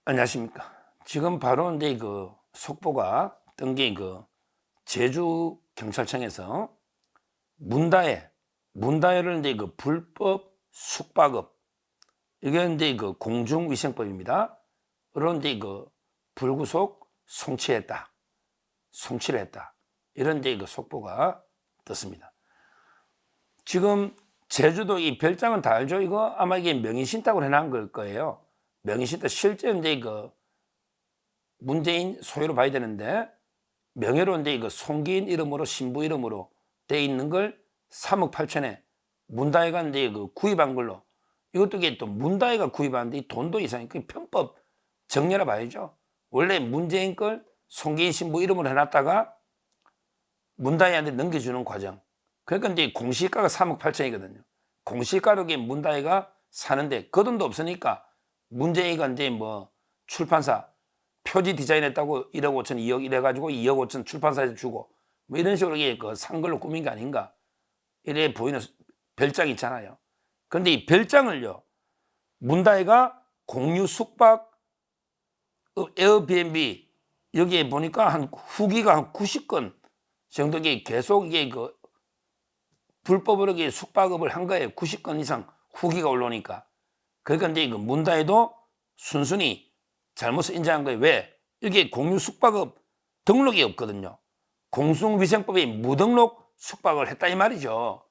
안녕하십니까. 지금 바로 이제 속보가 뜬 게 제주 경찰청에서 문다해를 이제 불법 숙박업, 이게 이제 공중위생법입니다. 그런 이제 불구속 송치를 했다. 이런 이제 속보가 떴습니다. 지금 제주도 이 별장은 다 알죠? 이거 아마 이게 명의신탁으로 해놓은 걸 거예요. 명의신탁 실제 이제 문재인 소유로 봐야 되는데 명예로 이제 송기인 이름으로 신부 이름으로 돼 있는 걸 3억 8천에 문다해가 이제 구입한 걸로, 이것도 이게 또 문다해가 구입하는데 이 돈도 이상해. 그 편법 정리라 봐야죠. 원래 문재인 걸 송기인 신부 이름으로 해놨다가 문다해한테 넘겨주는 과정. 그러니까 이제 공시가가 3억 8천이거든요. 공시가로 문다해가 사는데 그 돈도 없으니까 문재인이가 이제 출판사 표지 디자인했다고 1억 5천, 2억 이래가지고 2억 5천 출판사에서 주고 이런 식으로 산 걸로 꾸민 게 아닌가 이래 보이는 별장 있잖아요. 그런데 이 별장을요, 문다해가 공유 숙박 에어비앤비 여기에 보니까 후기가 한 90건 정도 계속 불법으로 숙박업을 한 거예요. 90건 이상 후기가 올라오니까. 그러니까 이제 문다해도 순순히 잘못을 인정한 거예요. 왜? 이게 공유 숙박업 등록이 없거든요. 공중위생법에 무등록 숙박을 했다 이 말이죠.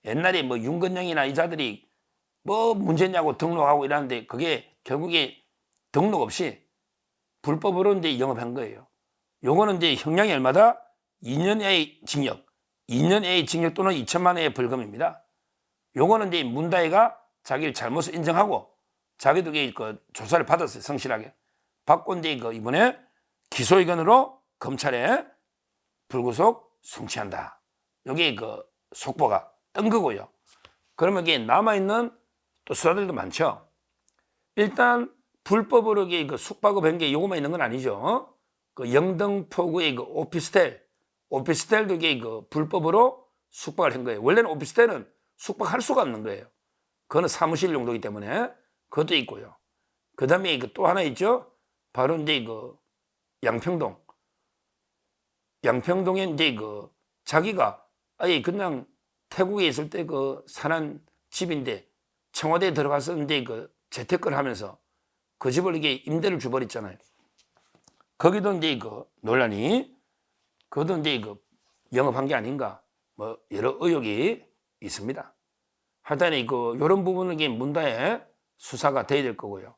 옛날에 윤건영이나 이자들이 문제냐고 등록하고 이러는데 그게 결국에 등록 없이 불법으로 이제 영업한 거예요. 요거는 이제 형량이 얼마다? 2년 이하의 징역, 2년 이하의 징역 또는 2천만 원의 벌금입니다. 요거는 이제 문다해가 자기를 잘못을 인정하고 자기도 조사를 받았어요. 성실하게 받고 이제 이번에 기소 의견으로 검찰에 불구속 송치한다. 여기 속보가 뜬 거고요. 그러면 이게 남아있는 또 수사들도 많죠. 일단 불법으로 숙박업 한 게 요거만 있는 건 아니죠. 영등포구의 오피스텔도 불법으로 숙박을 한 거예요. 원래는 오피스텔은 숙박할 수가 없는 거예요. 그거는 사무실 용도이기 때문에 그것도 있고요. 그 다음에 또 하나 있죠. 바로 이제 양평동에 이제 자기가 아예 그냥 태국에 있을 때 사는 집인데 청와대에 들어가서 이제 재테크를 하면서 그 집을 임대를 줘버렸잖아요. 거기도 이제 논란이, 그것도 이제 영업한 게 아닌가, 여러 의혹이 있습니다. 하여튼 이런 부분은 문다해 수사가 돼야 될 거고요.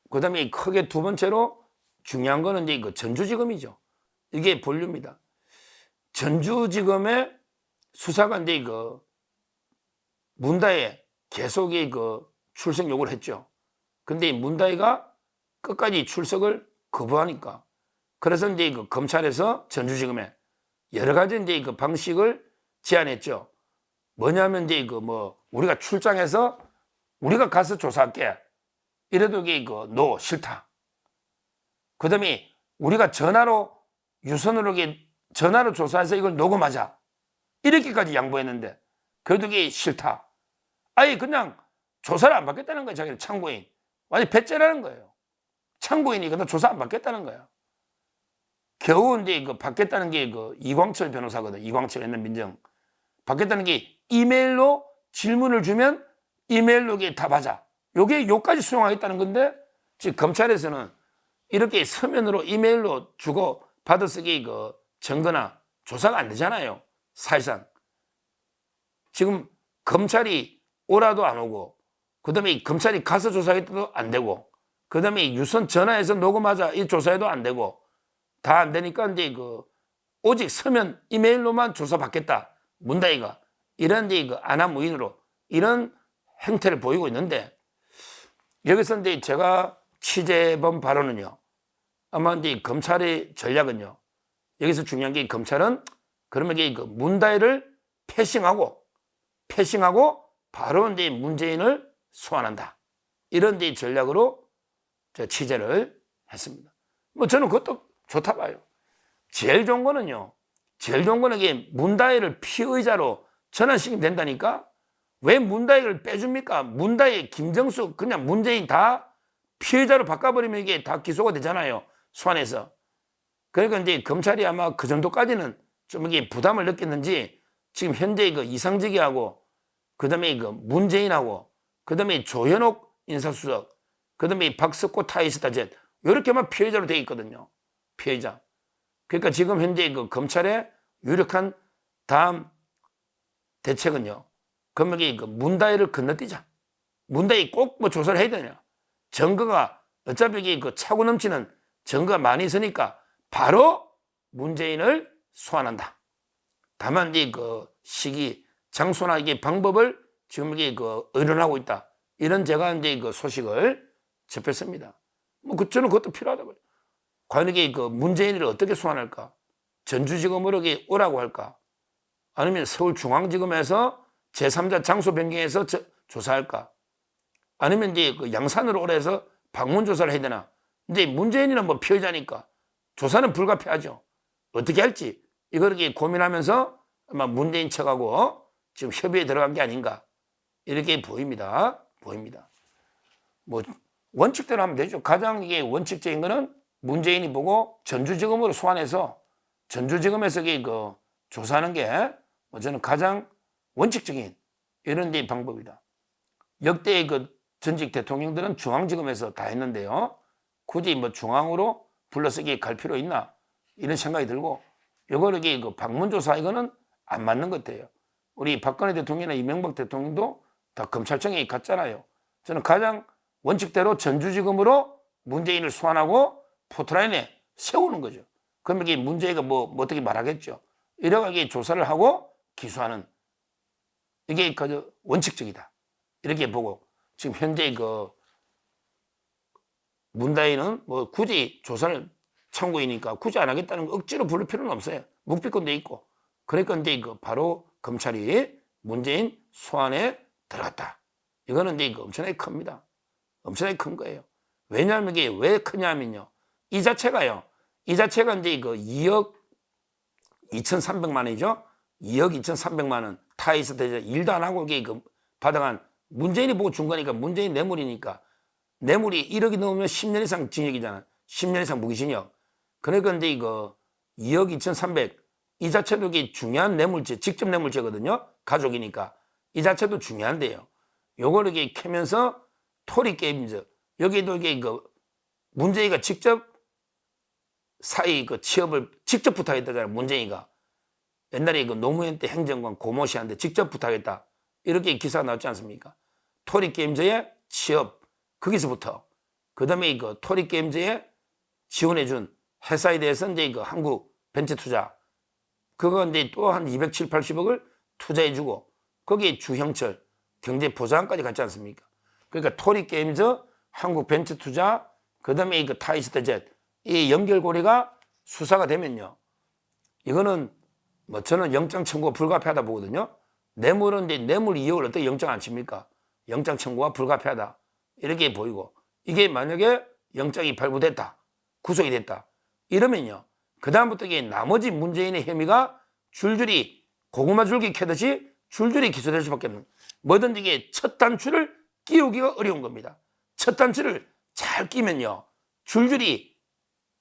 그 다음에 크게 두 번째로 중요한 거는 이제 전주지검이죠. 이게 본류입니다. 전주지검의 수사가 이제 문다해 계속 출석 요구를 했죠. 근데 문다해가 끝까지 출석을 거부하니까, 그래서 이제 검찰에서 전주지검에 여러 가지 이제 방식을 제안했죠. 뭐냐면 이제 우리가 출장해서 우리가 가서 조사할게. 이래도 노, 싫다. 그 다음에 우리가 유선으로 전화로 조사해서 이걸 녹음하자. 이렇게까지 양보했는데 그래도 이게 싫다. 아예 그냥 조사를 안 받겠다는 거예요. 자기는 참고인. 완전 배째라는 거예요. 참고인이거든. 조사 안 받겠다는 거야. 겨우 이제 받겠다는 게 이광철 변호사거든. 이광철 옛날 민정. 받겠다는 게 이메일로 질문을 주면 이메일로 답하자. 요까지 수용하겠다는 건데, 지금 검찰에서는 이렇게 서면으로 이메일로 주고 받아쓰기 증거나 조사가 안 되잖아요. 사실상. 지금 검찰이 오라도 안 오고, 그 다음에 검찰이 가서 조사하겠다도 안 되고, 그 다음에 유선 전화해서 녹음하자 이 조사해도 안 되고, 다 안 되니까 이제 오직 서면 이메일로만 조사받겠다. 문다해가 이런 이제 안하무인으로 이런 행태를 보이고 있는데, 여기서 이제 제가 취재본 바로는요, 아마 이제 검찰의 전략은요, 여기서 중요한 게 검찰은 그러면 문다해를 패싱하고 바로 이제 문재인을 소환한다. 이런 이제 전략으로 제가 취재를 했습니다. 저는 그것도 좋다 봐요. 제일 좋은 거는 이게 문다해를 피의자로 전환시키면 된다니까. 왜 문다해를 빼줍니까? 문다해, 김정숙, 그냥 문재인 다 피해자로 바꿔버리면 이게 다 기소가 되잖아요. 소환해서. 그러니까 이제 검찰이 아마 그 정도까지는 좀 이게 부담을 느꼈는지 지금 현재 그 이상직이하고 그다음에 그 문재인하고 그다음에 조현옥 인사수석 그다음에 박석호 타이스타젯 이렇게만 피해자로 돼 있거든요. 피해자. 그러니까 지금 현재 그 검찰의 유력한 다음 대책은요. 그러면 그 문다혜를 건너뛰자. 문다혜 꼭 뭐 조사를 해야 되냐. 증거가 어차피 그 차고 넘치는 증거가 많이 있으니까 바로 문재인을 소환한다. 다만 이제 그 시기, 장소나 이게 방법을 지금 이게 그 의논하고 있다. 이런 제가 이제 그 소식을 접했습니다. 뭐 저는 그것도 필요하다고요. 과연 이게 그 문재인을 어떻게 소환할까? 전주지검으로 오라고 할까? 아니면 서울중앙지검에서 제3자 장소 변경해서 조사할까? 아니면 이제 그 양산으로 오라 해서 방문 조사를 해야 되나? 근데 문재인이는 뭐 피해자니까 조사는 불가피하죠. 어떻게 할지 이걸 고민하면서 아마 문재인 측하고 지금 협의에 들어간 게 아닌가 이렇게 보입니다. 뭐 원칙대로 하면 되죠. 가장 이게 원칙적인 거는 문재인이 보고 전주지검으로 소환해서 전주지검에서 그 조사하는 게 저는 가장 원칙적인 이런 데 방법이다. 역대의 그 전직 대통령들은 중앙지검에서 다 했는데요. 굳이 뭐 중앙으로 불러서 갈 필요 있나 이런 생각이 들고 이거를 그 방문조사 이거는 안 맞는 것 같아요. 우리 박근혜 대통령이나 이명박 대통령도 다 검찰청에 갔잖아요. 저는 가장 원칙대로 전주지검으로 문재인을 소환하고 포트라인에 세우는 거죠. 그러면 이게 문재인가 뭐 어떻게 말하겠죠. 이렇게 조사를 하고 기소하는 이게 원칙적이다. 이렇게 보고 지금 현재 그 문다희는 뭐 굳이 조사를 청구이니까 굳이 안 하겠다는 거 억지로 부를 필요는 없어요. 묵비권도 있고. 그러니까 이제 바로 검찰이 문재인 소환에 들어갔다. 이거는 이제 엄청나게 큽니다. 엄청나게 큰 거예요. 왜냐하면 이게 왜 크냐면요. 이 자체가 이제 2억 2,300만 원이죠. 2억 2,300만 원 타이스 대제 일도 안 하고 이게 받아간 문재인이 보고 준 거니까 문재인 뇌물이니까 뇌물이 1억이 넘으면 10년 이상 징역이잖아. 10년 이상 무기징역. 그러니까 이제 2억 2,300 이 자체도 이게 중요한 뇌물죄, 직접 뇌물죄거든요. 가족이니까. 이 자체도 중요한데요. 요걸 이렇게 캐면서 토리 게임즈 여기도 이게 문재인이가 직접 사이 취업을 직접 부탁했다잖아요. 문재인이가. 옛날에 노무현 때 행정관 고모 씨한테 직접 부탁했다. 이렇게 기사가 나왔지 않습니까? 토리 게임즈의 취업 거기서부터 그 다음에 토리 게임즈에 지원해준 회사에 대해서 이제 한국 벤처투자 그거 이제 또 한 270, 80억을 투자해주고 거기에 주형철 경제보좌관까지 갔지 않습니까? 그러니까 토리 게임즈, 한국 벤처투자, 그 다음에 타이스타젯 이 연결고리가 수사가 되면요. 이거는 뭐 저는 영장 청구가 불가피하다 보거든요. 뇌물은 이제 뇌물 2억을 어떻게 영장 안 칩니까? 영장 청구가 불가피하다. 이렇게 보이고 이게 만약에 영장이 발부됐다. 구속이 됐다. 이러면요. 그다음부터 이게 나머지 문재인의 혐의가 줄줄이 고구마 줄기 캐듯이 줄줄이 기소될 수밖에 없는 뭐든지 이게 첫 단추를 끼우기가 어려운 겁니다. 첫 단추를 잘 끼면요. 줄줄이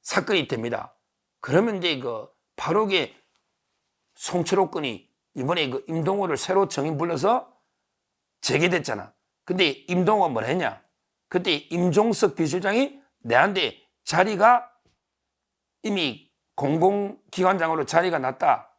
사건이 됩니다. 그러면 이제 바로 이게 송철호 건이 이번에 임동호를 새로 정인 불러서 재개됐잖아. 근데 임동호가 뭘 했냐? 그때 임종석 비서장이 내한테 자리가 이미 공공기관장으로 자리가 났다.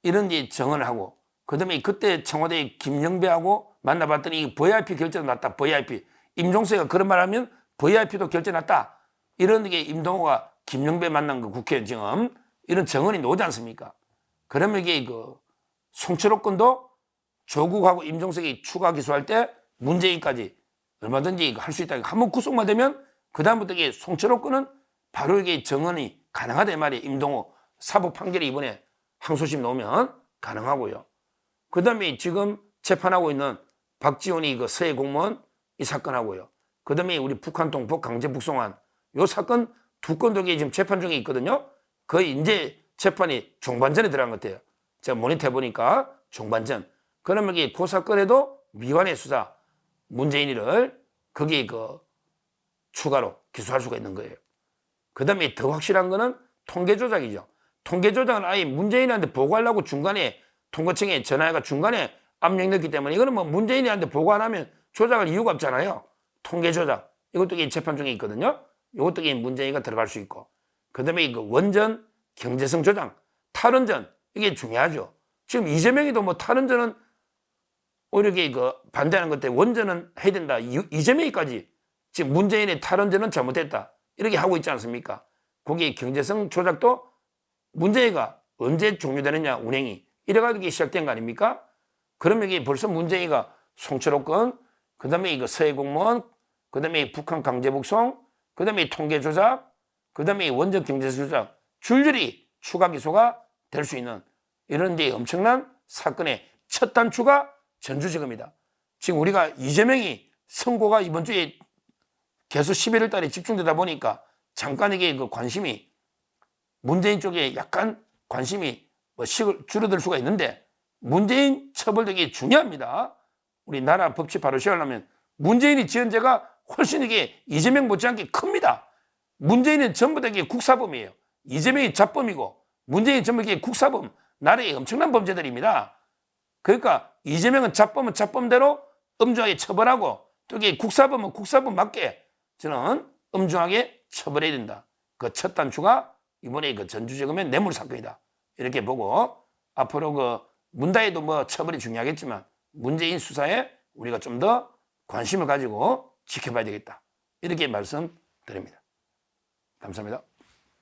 이런 데 정언을 하고 그 다음에 그때 청와대 김영배하고 만나봤더니 VIP 결제도 났다. VIP. 임종석이가 그런 말 하면 VIP도 결제 났다. 이런 게 임동호가 김영배 만난 거 국회의원 지금 이런 정언이 나오지 않습니까? 그러면 이게 송철호 건도 조국하고 임종석이 추가 기소할 때 문재인까지 얼마든지 할 수 있다. 한번 구속만 되면 그다음부터 이게 송철호 건은 바로 이게 정언이 가능하다 이 말이에요. 임동호 사법 판결이 이번에 항소심 나오면 가능하고요. 그 다음에 지금 재판하고 있는 박지원이 서해 공무원 이 사건하고요. 그 다음에 우리 북한 동포 강제 북송한 요 사건 두 건도 지금 재판 중에 있거든요. 거의 이제 재판이 중반전에 들어간 것 같아요. 제가 모니터 해보니까 중반전. 그러면 그 사건에도 미완의 수사 문재인이를 거기에 추가로 기소할 수가 있는 거예요. 그 다음에 더 확실한 거는 통계 조작이죠. 통계 조작은 아예 문재인한테 보고하려고 중간에 통계청에 전화해가 중간에 압력 넣기 때문에 이거는 뭐 문재인한테 보고 안 하면 조작할 이유가 없잖아요. 통계 조작. 이것도 재판 중에 있거든요. 이것도 문재인가 들어갈 수 있고. 그 다음에 이거 원전 경제성 조장, 탈원전. 이게 중요하죠. 지금 이재명이도 뭐 탈원전은 오히려 반대하는 것 때문에 원전은 해야 된다. 이재명이까지 지금 문재인의 탈원전은 잘못됐다. 이렇게 하고 있지 않습니까? 거기에 경제성 조작도 문재인가 언제 종료되느냐, 운행이. 이래가지고 시작된 거 아닙니까? 그러면 이게 벌써 문재인가 송철호건, 그 다음에 서해 공무원, 그 다음에 북한 강제북송, 그 다음에 통계 조작, 그 다음에 원전 경제성 조작, 줄줄이 추가 기소가 될 수 있는 이런 엄청난 사건의 첫 단추가 전주지검이다. 지금 우리가 이재명이 선고가 이번 주에 계속 11월 달에 집중되다 보니까 잠깐 이게 관심이 문재인 쪽에 약간 관심이 줄어들 수가 있는데 문재인 처벌 되게 중요합니다. 우리 나라 법치 바로 시하려면 문재인이 지은 죄가 훨씬 이재명 못지않게 큽니다. 문재인은 전부 다 국사범이에요. 이재명이 잡범이고 문재인이 전부 국사범, 나라의 엄청난 범죄들입니다. 그러니까 이재명은 잡범은 잡범대로 엄중하게 처벌하고 또 국사범은 국사범 맞게 저는 엄중하게 처벌해야 된다. 그 첫 단추가 이번에 전주지검의 뇌물 사건이다. 이렇게 보고 앞으로 문다혜도 뭐 처벌이 중요하겠지만 문재인 수사에 우리가 좀 더 관심을 가지고 지켜봐야 되겠다. 이렇게 말씀드립니다. 감사합니다.